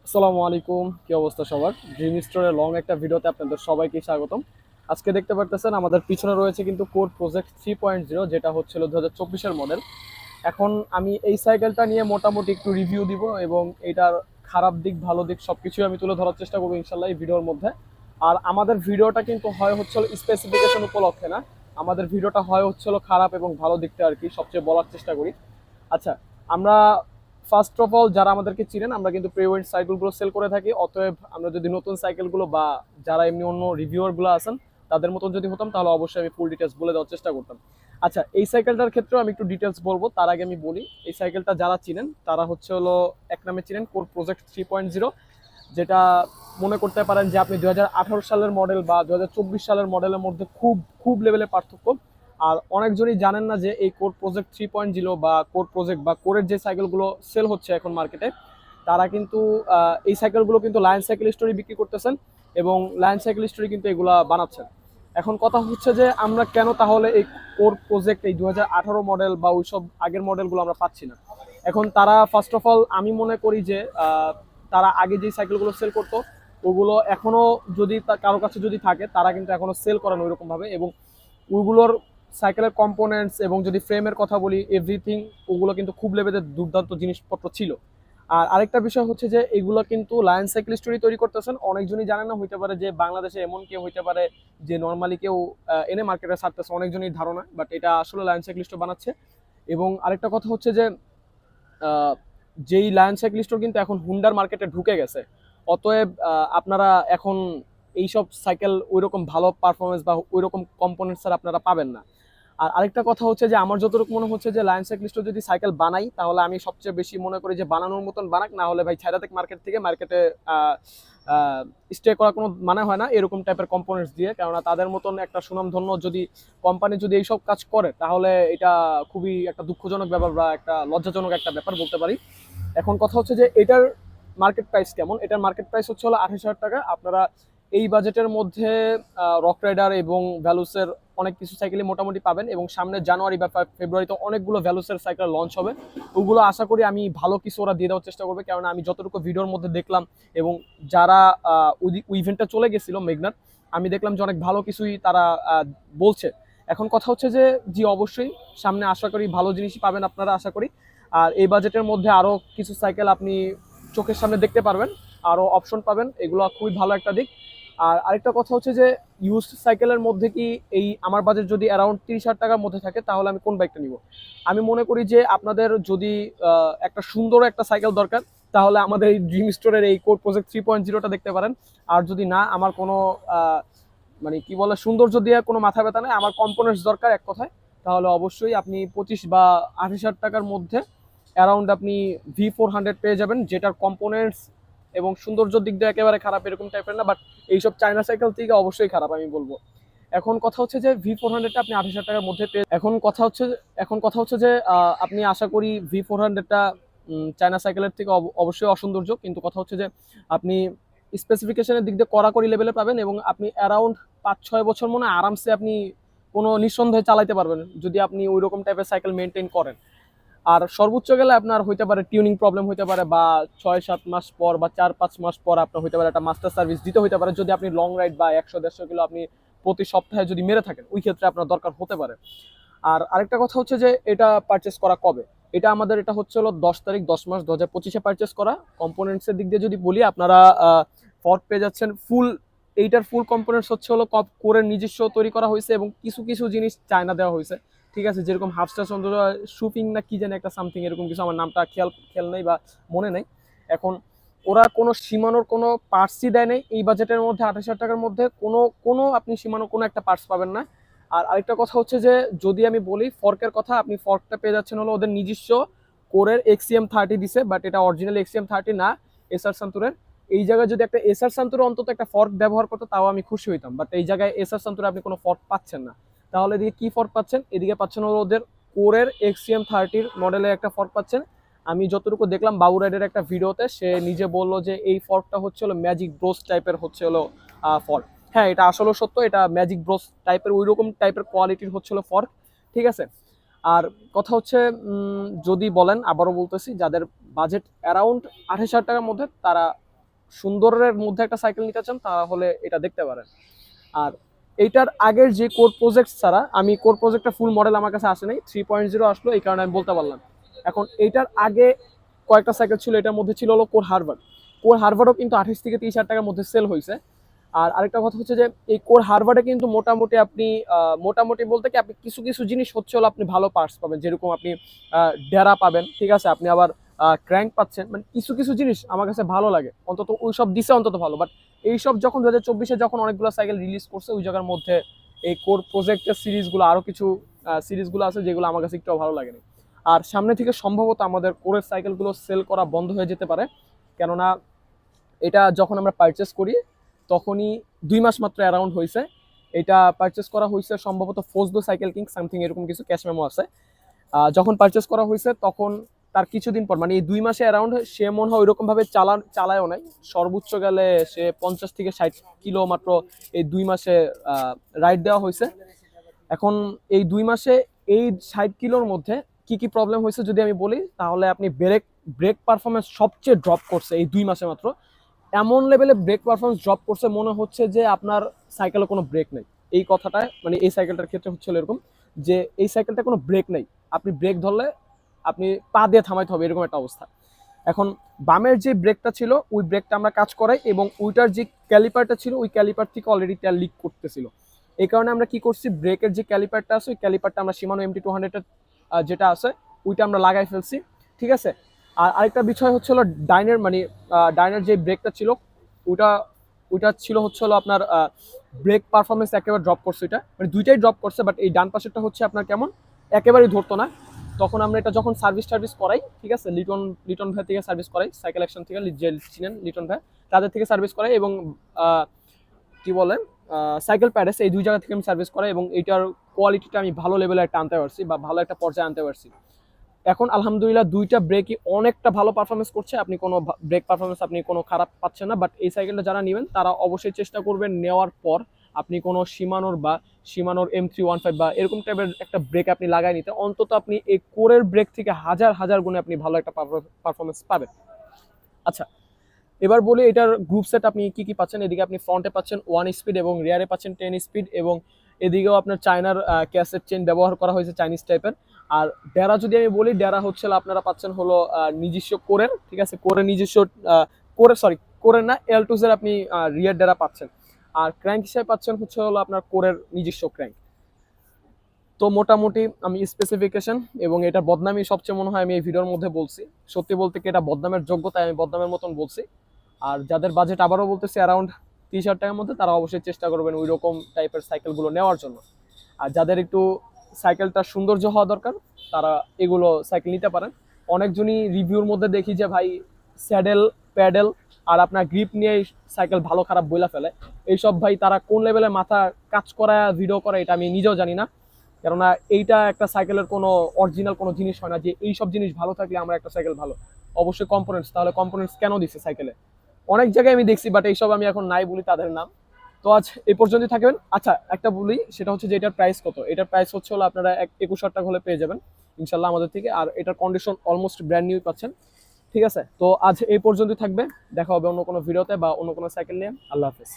আসসালামু আলাইকুম, কি অবস্থা সবার? ড্রিম স্টোরের লং একটা ভিডিওতে আপনাদের সবাইকে স্বাগতম। আজকে দেখতে পারতেছেন আমাদের পিছনে রয়েছে কিন্তু কোর প্রজেক্ট 3.0, যেটা হচ্ছিল 2024-এর মডেল। এখন আমি এই সাইকেলটা নিয়ে মোটামুটি একটু রিভিউ দিব এবং এটার খারাপ দিক ভালো দিক সবকিছুই আমি তুলে ধরার চেষ্টা করবো ইনশাল্লাহ এই ভিডিওর মধ্যে। আর আমাদের ভিডিওটা কিন্তু হয় হচ্ছিল স্পেসিফিকেশন উপলক্ষে না, আমাদের ভিডিওটা হয় হচ্ছিল খারাপ এবং ভালো দিকটা আর কি সবচেয়ে বলার চেষ্টা করি। আচ্ছা, আমরা ফার্স্ট অফ অল যারা আমাদেরকে চিনেন, আমরা কিন্তু প্রিওয়েন্ট সাইকেলগুলো সেল করে থাকি। অতএব আমরা যদি নতুন সাইকেলগুলো বা যারা এমনি অন্য রিভিউয়ারগুলো আছেন তাদের মতন যদি হতাম, তাহলে অবশ্যই আমি ফুল ডিটেলস বলে দেওয়ার চেষ্টা করতাম। আচ্ছা, এই সাইকেলটার ক্ষেত্রেও আমি একটু ডিটেলস বলবো, তার আগে আমি বলি এই সাইকেলটা যারা চিনেন তারা হচ্ছে হলো এক নামে চিনেন কোর প্রজেক্ট 3.0, যেটা মনে করতে পারেন যে আপনি 2018 সালের মডেল বা 2024 সালের মডেলের মধ্যে খুব খুব লেভেলে পার্থক্য। আর অনেকজনই জানেন না যে এই কোর প্রজেক্ট 3.0 বা কোর প্রজেক্ট বা কোরের যে সাইকেলগুলো সেল হচ্ছে এখন মার্কেটে, তারা কিন্তু এই সাইকেলগুলো কিন্তু লায়ন সাইকেল স্টোরি বিক্রি করতেছেন এবং লায়ন সাইকেল স্টোরি কিন্তু এগুলা বানাচ্ছেন। এখন কথা হচ্ছে যে আমরা কেন তাহলে এই কোর প্রজেক্ট এই 2018 মডেল বা ওইসব আগের মডেলগুলো আমরা পাচ্ছি না? এখন তারা ফার্স্ট অফ অল আমি মনে করি যে তারা আগে যে সাইকেলগুলো সেল করতো ওগুলো এখনো যদি কারো কাছে যদি থাকে, তারা কিন্তু এখনো সেল করেন ওইরকম ভাবে, এবং ওইগুলোর সাইকেলের কম্পোনেন্টস এবং যদি ফ্রেমের কথা বলি এভরিথিং, ওগুলো কিন্তু খুব লেভেলের দুর্দান্ত জিনিসপত্র ছিল। আর আরেকটা বিষয় হচ্ছে যে এগুলো কিন্তু লায়ন সাইকেল স্টোরি তৈরি করতেছেন, অনেকজনই জানেন না, হইতে পারে যে বাংলাদেশে এমন কেউ হইতে পারে যে নর্মালি কেউ এনে মার্কেটে ছাড়তেছে, অনেকজনই ধারণা, বাট এটা আসলে লায়ন সাইকেল স্টোর বানাচ্ছে। এবং আরেকটা কথা হচ্ছে যে আহ, যেই লায়ন সাইকেল স্টোর কিন্তু এখন হুন্ডার মার্কেটে ঢুকে গেছে। অতএব আপনারা এখন এইসব সাইকেল ওইরকম ভালো পারফরমেন্স বা ওইরকম কম্পোনেন্টস আর আপনারা পাবেন না। আর আরেকটা কথা হচ্ছে যে আমার যতটুকু মনে হচ্ছে যে লায়ন সাইক্লিস্ট যদি সাইকেল বানাই, তাহলে আমি সবচেয়ে বেশি মনে করি যে বানানোর মতন বানাক, না হলে ভাই ছাইরা থেকে মার্কেট থেকে মার্কেটে স্টে করা কোনো মানে হয় না এরকম টাইপের কম্পোনেন্টস দিয়ে। কেননা তাদের মতন একটা সুনামধন্য যদি কোম্পানি যদি এইসব কাজ করে, তাহলে এটা খুবই একটা দুঃখজনক ব্যাপার বা একটা লজ্জাজনক একটা ব্যাপার বলতে পারি। এখন কথা হচ্ছে যে এটার মার্কেট প্রাইস কেমন? এটার মার্কেট প্রাইস হচ্ছে হলো 28,000 টাকা। আপনারা এই বাজেটের মধ্যে রক রাইডার এবং ভ্যালুসের অনেক কিছু সাইকেলই মোটামুটি পাবেন, এবং সামনে জানুয়ারি বা ফেব্রুয়ারিতে অনেকগুলো ভ্যালুসের সাইকেল লঞ্চ হবে। ওগুলো আশা করি আমি ভালো কিছু ওরা দিয়ে দেওয়ার চেষ্টা করবে, কারণ আমি যতটুকু ভিডিওর মধ্যে দেখলাম এবং যারা ওই ইভেন্টটা চলে গেছিল মেঘনার, আমি দেখলাম যে অনেক ভালো কিছুই তারা বলছে। এখন কথা হচ্ছে যে জি অবশ্যই সামনে আশা করি ভালো জিনিসই পাবেন আপনারা, আশা করি। আর এই বাজেটের মধ্যে আরও কিছু সাইকেল আপনি চোখের সামনে দেখতে পারবেন, আরও অপশন পাবেন, এগুলো খুবই ভালো একটা দিক। আর আরেকটা কথা হচ্ছে যে ইউজ সাইকেলের মধ্যে কি এই আমার বাজেট যদি অ্যারাউন্ড 30,000 টাকার মধ্যে থাকে, তাহলে আমি কোন বাইকটা নিব? আমি মনে করি যে আপনাদের যদি একটা সুন্দর একটা সাইকেল দরকার, তাহলে আমাদের এই ড্রিম স্টোরের এই কোর প্রজেক্ট 3.0টা দেখতে পারেন। আর যদি না, আমার কোনো মানে কি বলে সৌন্দর্য দিয়ে কোনো মাথা ব্যথা নেই, আমার কম্পোনেন্টস দরকার এক কথায়, তাহলে অবশ্যই আপনি 25 বা 28,000 টাকার মধ্যে অ্যারাউন্ড আপনি V400 পেয়ে যাবেন, যেটার কম্পোনেন্টস এবং সৌন্দর্যের দিক দিয়ে একেবারে খারাপ এরকম টাইপের না, বাট এইসব চায়না সাইকেল থেকে অবশ্যই খারাপ আমি বলবো। এখন কথা হচ্ছে যে V400টা আপনি 28,000 টাকার মধ্যে পেয়ে, এখন কথা হচ্ছে যে আপনি আশা করি V400টা চায়না সাইকেলের থেকে অবশ্যই অসৌন্দর্য, কিন্তু কথা হচ্ছে যে আপনি স্পেসিফিকেশনের দিক দিয়ে কড়াকড়ি লেভেলে পাবেন, এবং আপনি অ্যারাউন্ড 5-6 বছর মনে হয় আরামসে আপনি কোনো নিঃসন্দেহে চালাতে পারবেন যদি আপনি ওই রকম টাইপের সাইকেল মেনটেন করেন। আর সর্বোচ্চ গেলে আপনার হইতে পারে টিউনিং প্রবলেম হইতে পারে, বা 6-7 মাস পর বা 4-5 মাস পর আপনার হইতে পারে একটা মাস্টার সার্ভিস দিতে হইতে পারে, যদি আপনি লং রাইড বা 100-150 কিলো আপনি প্রতি সপ্তাহে যদি মেরে থাকেন, ওই ক্ষেত্রে আপনার দরকার হতে পারে। আর আরেকটা কথা হচ্ছে যে এটা পারচেস করা কবে? এটা হচ্ছে হলো 10 তারিখ 10 মাস 2025-এ পারচেস করা। কম্পোনেন্টসের দিক দিয়ে যদি বলি, আপনারা ফর্ড পেয়ে যাচ্ছেন ফুল। এইটার ফুল কম্পোনেন্টস হচ্ছে হলো কোরের নিজস্ব তৈরি করা হয়েছে, এবং কিছু কিছু জিনিস চায়না দেওয়া হয়েছে। ঠিক আছে, যেরকম হাফস্টার চন্দ্র শুপিং না কি জানি একটা সামথিং এরকম কিছু, আমার নামটা খেয়াল নেই বা মনে নেই এখন। ওরা কোনো সীমানোর কোনো পার্টসই দেয় নেই এই বাজেটের মধ্যে, 28,000 টাকার মধ্যে কোনো কোনো আপনি সীমানোর কোনো একটা পার্টস পাবেন না। আর আরেকটা কথা হচ্ছে যে যদি আমি বলি ফর্কের কথা, আপনি ফর্কটা পেয়ে যাচ্ছেন হলো ওদের নিজস্ব কোরের XCM30 দিছে, বাট এটা অরিজিনাল XCM30 না, এসআর সান্তুরের। এই জায়গায় যদি একটা এসআর সান্তুরে অন্তত একটা ফর্ক ব্যবহার করতো, তাও আমি খুশি হইতাম, বাট এই জায়গায় এসআর সান্তুরে আপনি কোনো ফর্ক পাচ্ছেন না। তাহলে এদিকে কি ফর্ক পাচ্ছেন? এদিকে পাচ্ছেন হলো ওদের কোরের XCM30 মডেলের একটা ফর্ক পাচ্ছেন। আমি যতটুকু দেখলাম বাবু রাইডের একটা ভিডিওতে, সে নিজে বললো যে এই ফর্কটা হচ্ছে হলো ম্যাজিক ব্রোস টাইপের হচ্ছে হলো ফর্ক। হ্যাঁ, এটা আসলে সত্য, এটা ম্যাজিক ব্রোস টাইপের ওই রকম টাইপের কোয়ালিটির হচ্ছিল ফর্ক। ঠিক আছে। আর কথা হচ্ছে যদি বলেন, আবারও বলতেছি, যাদের বাজেট অ্যারাউন্ড 28,000 টাকার মধ্যে, তারা সুন্দরের মধ্যে একটা সাইকেল নিতে চান তাহলে এটা দেখতে পারেন। আর এইটার আগের যে কোর প্রজেক্ট ছাড়া, আমি কোর প্রজেক্টটা ফুল মডেল আমার কাছে আসে নাই, 3.0 আসলো, এই কারণে আমি বলতে পারলাম। এখন এইটার আগে কয়েকটা সাইকেল ছিল, এটার মধ্যে ছিল হলো কোর হারভার্ড। কোর হারভার্ডও কিন্তু 28 থেকে 30 হাজার টাকার মধ্যে সেল হয়েছে। আর আরেকটা কথা হচ্ছে যে এই কোর হারভার্ডে কিন্তু মোটামুটি আপনি মোটামুটি বলতে কি আপনি কিছু কিছু জিনিস হচ্ছে হলো আপনি ভালো পার্টস পাবেন, যেরকম আপনি ডেরা পাবেন, ঠিক আছে, আপনি আবার ক্র্যাঙ্ক পাচ্ছেন, মানে কিছু কিছু জিনিস আমার কাছে ভালো লাগে, অন্তত ওই সব দিছে অন্তত ভালো। বাট এইসব যখন 2024-এ যখন অনেকগুলো সাইকেল রিলিজ করছে, ওই জায়গার মধ্যে এই কোর প্রজেক্টের সিরিজগুলো আরো কিছু সিরিজগুলো আছে যেগুলো আমার কাছে একটু ভালো লাগেনি। আর সামনে থেকে সম্ভবত আমাদের কোরের সাইকেলগুলো সেল করা বন্ধ হয়ে যেতে পারে, কেননা এটা যখন আমরা পারচেস করি তখনই 2 মাস মাত্র অ্যারাউন্ড হয়েছে। এটা পারচেস করা হয়েছে সম্ভবত ফোজদো সাইকেল কিং সামথিং এরকম কিছু ক্যাশ মেমো আছে। যখন পারচেস করা হয়েছে তখন তার কিছুদিন পর, মানে এই 2 মাসে অ্যারাউন্ড সে মনে হয় ওইরকম ভাবে চালায়ও নাই, সর্বোচ্চ গেলে সে 50 থেকে 60 কিলো মাত্র এই 2 মাসে রাইড দেওয়া হয়েছে। এখন এই 2 মাসে এই 60 কিলোর মধ্যে কি কি প্রবলেম হয়েছে যদি আমি বলি, তাহলে আপনি ব্রেক ব্রেক পারফরমেন্স সবচেয়ে ড্রপ করছে এই 2 মাসে মাত্র। এমন লেভেলে ব্রেক পারফরমেন্স ড্রপ করছে মনে হচ্ছে যে আপনার সাইকেলে কোনো ব্রেক নেই। এই কথাটা মানে এই সাইকেলটার ক্ষেত্রে হচ্ছিল এরকম যে এই সাইকেলটা কোনো ব্রেক নেই, আপনি ব্রেক ধরলে আপনি পা দিয়ে থামাইতে হবে, এরকম একটা অবস্থা। এখন বামের যে ব্রেকটা ছিল ওই ব্রেকটা আমরা কাজ করাই, এবং ওইটার যে ক্যালিপারটা ছিল ওই ক্যালিপার থেকে অলরেডি তেল লিক করতেছিল। এই কারণে আমরা কি করছি, ব্রেকের যে ক্যালিপারটা আছে ওই ক্যালিপারটা আমরা শিমানো MT200 যেটা আছে ওইটা আমরা লাগাই ফেলছি, ঠিক আছে। আর আরেকটা বিষয় হচ্ছে হলো ডাইনের মানে ডাইনের যে ব্রেকটা ছিল ওইটা ওইটা ছিল হচ্ছে হলো আপনার ব্রেক পারফরমেন্স একেবারে ড্রপ করছে, এটা মানে দুইটাই ড্রপ করছে, বাট এই ডান পাশেরটা হচ্ছে আপনার কেমন একেবারেই ধরতো না। তখন আমরা এটা যখন সার্ভিস করাই, ঠিক আছে, লিটন লিটন ভাই থেকে সার্ভিস করাই, সাইকেল অ্যাকশন থেকে যে চিনেন লিটন ভাই, তাদের থেকে সার্ভিস করাই, এবং কি বলে সাইকেল প্যাডেস, এই দুই জায়গা থেকে আমি সার্ভিস করাই, এবং এইটার কোয়ালিটিটা আমি ভালো লেভেলে একটা আনতে পারছি বা ভালো একটা পর্যায়ে আনতে পারছি। এখন আলহামদুলিল্লাহ দুইটা ব্রেকই অনেকটা ভালো পারফরমেন্স করছে, আপনি কোনো ব্রেক পারফরমেন্স আপনি কোনো খারাপ পাচ্ছেন না। বাট এই সাইকেলটা যারা নেবেন তারা অবশ্যই চেষ্টা করবেন নেওয়ার পর আপনি কোনো সীমানোর M315 বা এরকম টাইপের একটা ব্রেক আপনি লাগাই নিতে, অন্তত আপনি এই কোরের ব্রেক থেকে হাজার হাজার গুণে আপনি ভালো একটা পারফরমেন্স পাবেন। আচ্ছা, এবার বলি এটার গ্রুপ সেট আপনি কি কি পাচ্ছেন। এদিকে আপনি ফ্রন্টে পাচ্ছেন 1 স্পিড এবং রিয়ারে পাচ্ছেন 10 স্পিড, এবং এদিকেও আপনার চায়নার ক্যাসেট চেন ব্যবহার করা হয়েছে চাইনিজ টাইপের। আর ডেরা যদি আমি বলি, ডেরা হচ্ছে আপনারা পাচ্ছেন হলো নিজস্ব কোরের, ঠিক আছে, কোরের নিজস্ব কোরের না L2 এর আপনি রিয়ার ডেরা পাচ্ছেন। আর ক্র্যাঙ্ক হিসেবে পাচ্ছেন হচ্ছে হলো আপনার কোরের নিজস্ব ক্র্যাঙ্ক। তো মোটামুটি আমি স্পেসিফিকেশন এবং এটা বদনামি সবচেয়ে মনে হয় আমি এই ভিডিওর মধ্যে বলছি, সত্যি বলতে কি এটা বদনামের যোগ্য, তাই আমি বদনামের মতন বলছি। আর যাদের বাজেট আবারও বলতেছি অ্যারাউন্ড 30,000 টাকার মধ্যে, তারা অবশ্যই চেষ্টা করবেন ওই রকম টাইপের সাইকেলগুলো নেওয়ার জন্য। আর যাদের একটু সাইকেলটা সৌন্দর্য হওয়া দরকার তারা এগুলো সাইকেল নিতে পারেন। অনেকজনই রিভিউর মধ্যে দেখি যে ভাই স্যাডেল প্যাডেল আর আপনার গ্রিপ নিয়ে সাইকেল ভালো খারাপ বইলা ফেলে। এইসব ভাই তারা কোন লেভেলে মাথা কাজ করায় ভিডিও করে এটা আমি নিজেও জানি না, কেননা এইটা একটা সাইকেলের কোনো অরিজিনাল কোনো জিনিস হয় না যে এইসব জিনিস ভালো থাকলে আমরা একটা সাইকেল ভালো। অবশ্যই কম্পোনেন্টস, তাহলে কম্পোনেন্টস কেন দিচ্ছে সাইকেলে? অনেক জায়গায় আমি দেখছি, বাট এইসব আমি এখন নাই বলি তাদের নাম। তো আজ এই পর্যন্তই থাকবেন। আচ্ছা একটা বলি, সেটা হচ্ছে যে এটার প্রাইস কত। এটার প্রাইস হচ্ছে হলো আপনারা 21,000 টাকা হলে পেয়ে যাবেন ইনশাল্লাহ আমাদের থেকে, আর এটার কন্ডিশন অলমোস্ট ব্র্যান্ড নিউ পাচ্ছেন, ঠিক আছে। তো আজ এই পর্যন্তই থাকবে, দেখা হবে অন্য কোনো ভিডিওতে বা অন্য কোনো সাইকেল নিয়ে। আল্লাহ হাফেজ।